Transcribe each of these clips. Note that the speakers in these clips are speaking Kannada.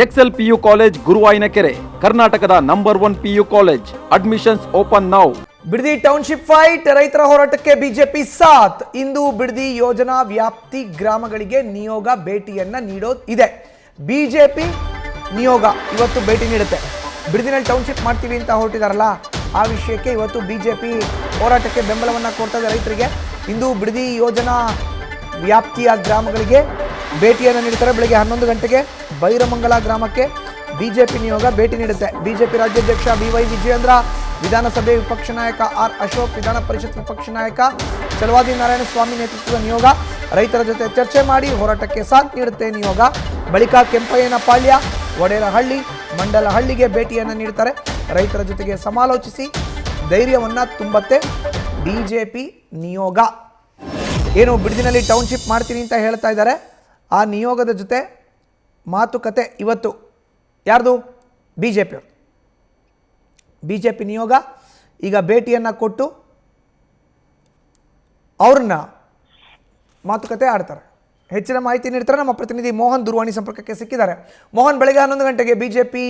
ಎಕ್ಸೆಲ್ ಪಿಯು ಕಾಲೇಜ್ ಗುರುವಾಯಿನಕೆರೆ, ಕರ್ನಾಟಕದ number 1 PU college. Admissions open now. Bidadi township fight, ರೈತರ ಹೋರಾಟಕ್ಕೆ ಬಿಜೆಪಿ ಸಾಥ್. ಇಂದು ಬಿಡದಿ ಯೋಜನಾ ವ್ಯಾಪ್ತಿ ಗ್ರಾಮಗಳಿಗೆ ನಿಯೋಗ ಭೇಟಿಯನ್ನ ನೀಡೋದಿದೆ. ಬಿಜೆಪಿ ನಿಯೋಗ ಇವತ್ತು ಭೇಟಿ ನೀಡುತ್ತೆ. ಬಿಡದಿನಲ್ಲಿ ಟೌನ್ಶಿಪ್ ಮಾಡ್ತೀವಿ ಅಂತ ಹೊರಟಿದಾರಲ್ಲ, ಆ ವಿಷಯಕ್ಕೆ ಇವತ್ತು ಬಿಜೆಪಿ ಹೋರಾಟಕ್ಕೆ ಬೆಂಬಲವನ್ನು ಕೊಡ್ತಾ ಇದೆ ರೈತರಿಗೆ. ಇಂದು ಬಿಡದಿ ಯೋಜನಾ ವ್ಯಾಪ್ತಿಯ ಗ್ರಾಮಗಳಿಗೆ ಭೇಟಿಯನ್ನು ನೀಡ್ತಾರೆ. ಬೆಳಗ್ಗೆ 11 ಗಂಟೆಗೆ ಬೈರಮಂಗಲ ಗ್ರಾಮಕ್ಕೆ ಬಿಜೆಪಿ ನಿಯೋಗ ಭೇಟಿ ನೀಡುತ್ತೆ. ಬಿಜೆಪಿ ರಾಜ್ಯಾಧ್ಯಕ್ಷ BY ವಿಜಯೇಂದ್ರ, ವಿಧಾನಸಭೆ ವಿಪಕ್ಷ ನಾಯಕ R ಅಶೋಕ್, ವಿಧಾನ ಪರಿಷತ್ ವಿಪಕ್ಷ ನಾಯಕ ಚಲವಾದಿ ನಾರಾಯಣಸ್ವಾಮಿ ನೇತೃತ್ವದ ನಿಯೋಗ ರೈತರ ಜೊತೆ ಚರ್ಚೆ ಮಾಡಿ ಹೋರಾಟಕ್ಕೆ ಸಾಥ್ ನೀಡುತ್ತೆ ನಿಯೋಗ. ಬಳಿಕ ಕೆಂಪಯ್ಯನಪಾಳ್ಯ, ವಡೇರಹಳ್ಳಿ, ಮಂಡಲಹಳ್ಳಿಗೆ ಭೇಟಿಯನ್ನು ನೀಡ್ತಾರೆ. ರೈತರ ಜೊತೆಗೆ ಸಮಾಲೋಚಿಸಿ ಧೈರ್ಯವನ್ನು ತುಂಬತ್ತೆ ಬಿಜೆಪಿ ನಿಯೋಗ. ಏನು ಬಿಡದಿನಲ್ಲಿ ಟೌನ್ಶಿಪ್ ಮಾಡ್ತೀನಿ ಅಂತ ಹೇಳ್ತಾ ಇದ್ದಾರೆ, ಆ ನಿಯೋಗದ ಜೊತೆ ಮಾತುಕತೆ ಇವತ್ತು. ಯಾರ್ದು? ಬಿಜೆಪಿ ನಿಯೋಗ ಈಗ ಭೇಟಿಯನ್ನು ಕೊಟ್ಟು ಅವ್ರನ್ನ ಮಾತುಕತೆ ಆಡ್ತಾರೆ. ಹೆಚ್ಚಿನ ಮಾಹಿತಿ ನೀಡ್ತಾರೆ ನಮ್ಮ ಪ್ರತಿನಿಧಿ ಮೋಹನ್. ದೂರವಾಣಿ ಸಂಪರ್ಕಕ್ಕೆ ಸಿಕ್ಕಿದ್ದಾರೆ. ಮೋಹನ್, ಬೆಳಗ್ಗೆ 11 ಗಂಟೆಗೆ ಬಿಜೆಪಿ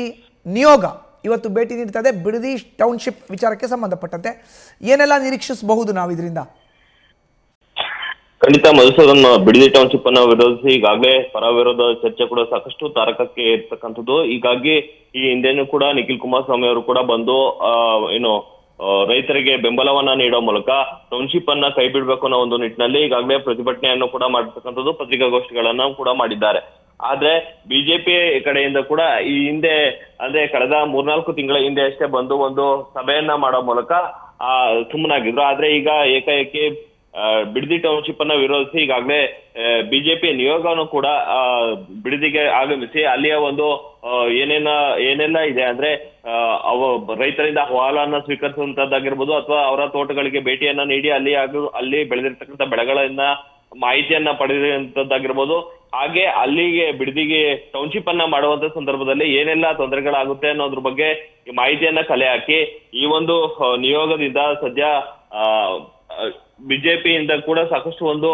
ನಿಯೋಗ ಇವತ್ತು ಭೇಟಿ ನೀಡ್ತಾ ಇದೆ ಬಿಡದಿ ಟೌನ್ಶಿಪ್ ವಿಚಾರಕ್ಕೆ ಸಂಬಂಧಪಟ್ಟಂತೆ. ಏನೆಲ್ಲ ನಿರೀಕ್ಷಿಸಬಹುದು ನಾವು ಇದರಿಂದ? ಖಂಡಿತ ಮಧುಸೂದನ್, ಬಿಡದಿ ಟೌನ್ಶಿಪ್ ಅನ್ನ ವಿರೋಧಿಸಿ ಈಗಾಗಲೇ ಪರ ವಿರೋಧ ಚರ್ಚೆ ಕೂಡ ಸಾಕಷ್ಟು ತಾರಕಕ್ಕೆ ಇರ್ತಕ್ಕಂಥದ್ದು. ಹೀಗಾಗಿ ಈ ಹಿಂದೆನೂ ಕೂಡ ನಿಖಿಲ್ ಕುಮಾರಸ್ವಾಮಿ ಅವರು ಕೂಡ ಬಂದು ರೈತರಿಗೆ ಬೆಂಬಲವನ್ನ ನೀಡೋ ಮೂಲಕ ಟೌನ್ಶಿಪ್ ಅನ್ನ ಕೈ ಬಿಡ್ಬೇಕು ಅನ್ನೋ ಒಂದು ನಿಟ್ಟಿನಲ್ಲಿ ಈಗಾಗಲೇ ಪ್ರತಿಭಟನೆಯನ್ನು ಕೂಡ ಮಾಡಿರ್ತಕ್ಕಂಥದ್ದು, ಪತ್ರಿಕಾಗೋಷ್ಠಿಗಳನ್ನ ಕೂಡ ಮಾಡಿದ್ದಾರೆ. ಆದ್ರೆ ಬಿಜೆಪಿ ಕಡೆಯಿಂದ ಕೂಡ ಈ ಹಿಂದೆ ಅಂದ್ರೆ ಕಳೆದ 3-4 ತಿಂಗಳ ಹಿಂದೆ ಅಷ್ಟೇ ಬಂದು ಒಂದು ಸಭೆಯನ್ನ ಮಾಡೋ ಮೂಲಕ ಸುಮ್ಮನಾಗಿದ್ರು. ಆದ್ರೆ ಈಗ ಏಕಾಏಕಿ ಬಿಡದಿ ಟೌನ್ಶಿಪ್ ಅನ್ನ ವಿರೋಧಿಸಿ ಈಗಾಗಲೇ ಬಿಜೆಪಿ ನಿಯೋಗನು ಕೂಡ ಬಿಡದಿಗೆ ಆಗಮಿಸಿ ಅಲ್ಲಿಯ ಒಂದು ಏನೆಲ್ಲ ಇದೆ ಅಂದ್ರೆ ರೈತರಿಂದ ಅಹವಾಲನ್ನ ಸ್ವೀಕರಿಸುವಂತದ್ದಾಗಿರ್ಬೋದು, ಅಥವಾ ಅವರ ತೋಟಗಳಿಗೆ ಭೇಟಿಯನ್ನ ನೀಡಿ ಅಲ್ಲಿ ಬೆಳೆದಿರ್ತಕ್ಕಂಥ ಬೆಳೆಗಳನ್ನ ಮಾಹಿತಿಯನ್ನ ಪಡೆದಿರುವಂತದ್ದಾಗಿರ್ಬೋದು. ಹಾಗೆ ಅಲ್ಲಿಗೆ ಬಿಡದಿಗೆ ಟೌನ್ಶಿಪ್ ಅನ್ನ ಮಾಡುವಂತ ಸಂದರ್ಭದಲ್ಲಿ ಏನೆಲ್ಲ ತೊಂದರೆಗಳಾಗುತ್ತೆ ಅನ್ನೋದ್ರ ಬಗ್ಗೆ ಮಾಹಿತಿಯನ್ನ ಕಲೆ ಹಾಕಿ ಈ ಒಂದು ನಿಯೋಗದಿಂದ ಸದ್ಯ ಬಿಜೆಪಿಯಿಂದ ಕೂಡ ಸಾಕಷ್ಟು ಒಂದು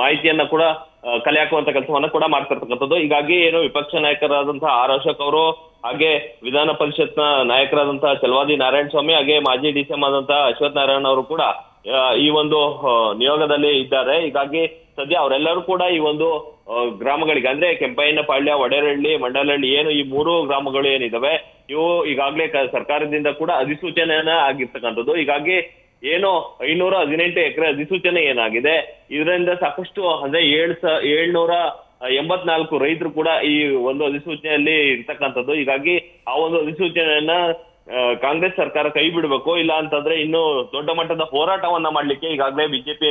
ಮಾಹಿತಿಯನ್ನ ಕೂಡ ಕಲೆ ಹಾಕುವಂತ ಕೆಲಸವನ್ನ ಕೂಡ ಮಾಡ್ತಿರ್ತಕ್ಕಂಥದ್ದು. ಹೀಗಾಗಿ ವಿಪಕ್ಷ ನಾಯಕರಾದಂತಹ R ಅಶೋಕ್ ಅವರು, ಹಾಗೆ ವಿಧಾನ ಪರಿಷತ್ನ ನಾಯಕರಾದಂತಹ ಚಲವಾದಿ ನಾರಾಯಣಸ್ವಾಮಿ, ಹಾಗೆ ಮಾಜಿ DCM ಆದಂತಹ ಅಶ್ವಥ್ ನಾರಾಯಣ ಅವರು ಕೂಡ ಈ ಒಂದು ನಿಯೋಗದಲ್ಲಿ ಇದ್ದಾರೆ. ಹೀಗಾಗಿ ಸದ್ಯ ಅವರೆಲ್ಲರೂ ಕೂಡ ಈ ಒಂದು ಗ್ರಾಮಗಳಿಗೆ ಅಂದ್ರೆ ಕೆಂಪಯ್ಯನಪಾಳ್ಯ, ವಡೇರಹಳ್ಳಿ, ಮಂಡಲಹಳ್ಳಿ ಈ 3 ಗ್ರಾಮಗಳು ಏನಿದಾವೆ ಇವು ಈಗಾಗಲೇ ಸರ್ಕಾರದಿಂದ ಕೂಡ ಅಧಿಸೂಚನೆಯನ್ನ ಆಗಿರ್ತಕ್ಕಂಥದ್ದು. ಹೀಗಾಗಿ 518 ಎಕರೆ ಅಧಿಸೂಚನೆ ಏನಾಗಿದೆ, ಇದರಿಂದ ಸಾಕಷ್ಟು ಅಂದ್ರೆ 784 ರೈತರು ಕೂಡ ಈ ಒಂದು ಅಧಿಸೂಚನೆಯಲ್ಲಿ ಇರ್ತಕ್ಕಂಥದ್ದು. ಹೀಗಾಗಿ ಆ ಒಂದು ಅಧಿಸೂಚನೆಯನ್ನ ಕಾಂಗ್ರೆಸ್ ಸರ್ಕಾರ ಕೈ ಬಿಡಬೇಕು, ಇಲ್ಲ ಅಂತಂದ್ರೆ ಇನ್ನು ದೊಡ್ಡ ಮಟ್ಟದ ಹೋರಾಟವನ್ನ ಮಾಡ್ಲಿಕ್ಕೆ ಈಗಾಗಲೇ ಬಿಜೆಪಿ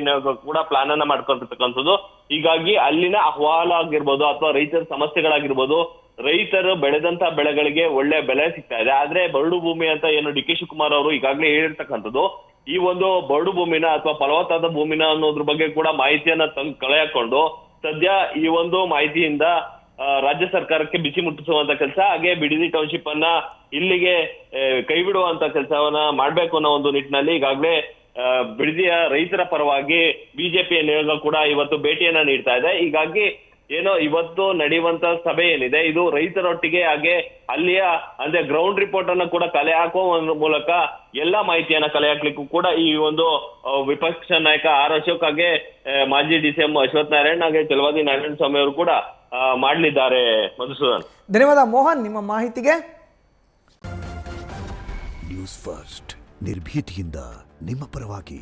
ಕೂಡ ಪ್ಲಾನ್ ಅನ್ನ ಮಾಡ್ಕೊಂಡಿರ್ತಕ್ಕಂಥದ್ದು. ಹೀಗಾಗಿ ಅಲ್ಲಿನ ಅಹವಾಲ ಆಗಿರ್ಬೋದು ಅಥವಾ ರೈತರ ಸಮಸ್ಯೆಗಳಾಗಿರ್ಬೋದು, ರೈತರು ಬೆಳೆದಂತ ಬೆಳೆಗಳಿಗೆ ಒಳ್ಳೆ ಬೆಲೆ ಸಿಗ್ತಾ ಇದೆ. ಆದ್ರೆ ಬರಡು ಭೂಮಿ ಅಂತ DK ಶಿವಕುಮಾರ್ ಅವರು ಈಗಾಗಲೇ ಹೇಳಿರ್ತಕ್ಕಂಥದ್ದು, ಈ ಒಂದು ಬರಡು ಭೂಮಿನ ಅಥವಾ ಫಲವತ್ತಾದ ಭೂಮಿನ ಅನ್ನೋದ್ರ ಬಗ್ಗೆ ಕೂಡ ಮಾಹಿತಿಯನ್ನ ಕಲೆ ಹಾಕೊಂಡು ಸದ್ಯ ಈ ಒಂದು ಮಾಹಿತಿಯಿಂದ ರಾಜ್ಯ ಸರ್ಕಾರಕ್ಕೆ ಬಿಸಿ ಮುಟ್ಟಿಸುವಂತ ಕೆಲಸ, ಹಾಗೆ ಬಿಡದಿ ಟೌನ್ಶಿಪ್ ಅನ್ನ ಇಲ್ಲಿಗೆ ಕೈ ಬಿಡುವಂತ ಕೆಲಸವನ್ನ ಮಾಡ್ಬೇಕು ಅನ್ನೋ ಒಂದು ನಿಟ್ಟಿನಲ್ಲಿ ಈಗಾಗಲೇ ಬಿಡದಿಯ ರೈತರ ಪರವಾಗಿ ಬಿಜೆಪಿಯ ನಿಯೋಗ ಕೂಡ ಇವತ್ತು ಭೇಟಿಯನ್ನ ನೀಡ್ತಾ ಇದೆ. ಹೀಗಾಗಿ ಇವತ್ತು ನಡೆಯುವಂತ ಸಭೆ ಏನಿದೆ ಇದು ರೈತರೊಟ್ಟಿಗೆ, ಹಾಗೆ ಅಲ್ಲಿಯ ಅಂದ್ರೆ ಗ್ರೌಂಡ್ ರಿಪೋರ್ಟ್ ಅನ್ನ ಕೂಡ ಕಲೆ ಹಾಕುವ ಮೂಲಕ ಎಲ್ಲಾ ಮಾಹಿತಿಯನ್ನ ಕಲೆ ಹಾಕ್ಲಿಕ್ಕೂ ಕೂಡ ಈ ಒಂದು ವಿಪಕ್ಷ ನಾಯಕ R ಅಶೋಕ್, ಹಾಗೆ ಮಾಜಿ DCM ಅಶ್ವಥ್ ನಾರಾಯಣ್, ಹಾಗೆ ಚಲವಾದಿ ನಾರಾಯಣಸ್ವಾಮಿ ಅವರು ಕೂಡ ಮಾಡಲಿದ್ದಾರೆ. ಮಧುಸೂದನ್, ಧನ್ಯವಾದ ಮೋಹನ್ ನಿಮ್ಮ ಮಾಹಿತಿಗೆ. ನ್ಯೂಸ್ ಫಸ್ಟ್, ನಿರ್ಭೀತಿಯಿಂದ ನಿಮ್ಮ ಪರವಾಗಿ.